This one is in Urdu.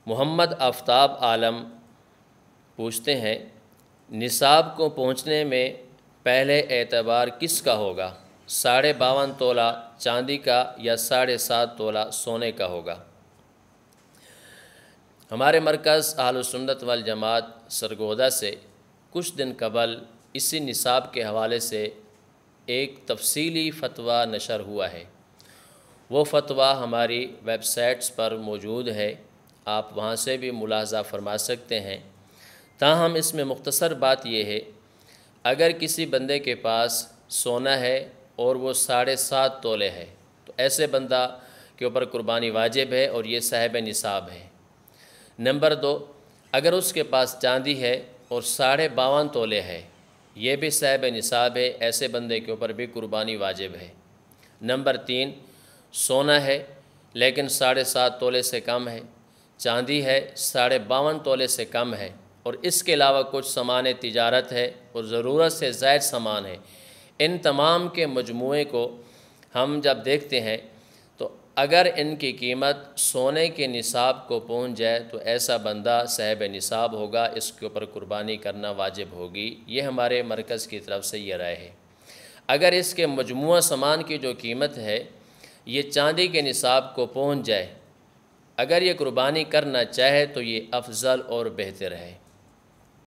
محمد آفتاب عالم پوچھتے ہیں، نصاب کو پہنچنے میں پہلے اعتبار کس کا ہوگا؟ 52.5 تولہ چاندی کا یا 7.5 تولہ سونے کا ہوگا؟ ہمارے مرکز اہل سنت والجماعت سرگودہ سے کچھ دن قبل اسی نصاب کے حوالے سے ایک تفصیلی فتویٰ نشر ہوا ہے۔ وہ فتویٰ ہماری ویب سائٹس پر موجود ہے، آپ وہاں سے بھی ملاحظہ فرما سکتے ہیں۔ تاہم اس میں مختصر بات یہ ہے، اگر کسی بندے کے پاس سونا ہے اور وہ 7.5 تولے ہے تو ایسے بندہ کے اوپر قربانی واجب ہے اور یہ صاحب نصاب ہے۔ نمبر 2، اگر اس کے پاس چاندی ہے اور 52.5 تولے ہے، یہ بھی صاحب نصاب ہے، ایسے بندے کے اوپر بھی قربانی واجب ہے۔ نمبر 3، سونا ہے لیکن 7.5 تولے سے کم ہے، چاندی ہے 52.5 تولے سے کم ہے، اور اس کے علاوہ کچھ سامان تجارت ہے اور ضرورت سے زائد سامان ہے۔ ان تمام کے مجموعے کو ہم جب دیکھتے ہیں تو اگر ان کی قیمت سونے کے نصاب کو پہنچ جائے تو ایسا بندہ صاحب نصاب ہوگا، اس کے اوپر قربانی کرنا واجب ہوگی۔ یہ ہمارے مرکز کی طرف سے یہ رائے ہے۔ اگر اس کے مجموعہ سامان کی جو قیمت ہے یہ چاندی کے نصاب کو پہنچ جائے، اگر یہ قربانی کرنا چاہے تو یہ افضل اور بہتر ہے۔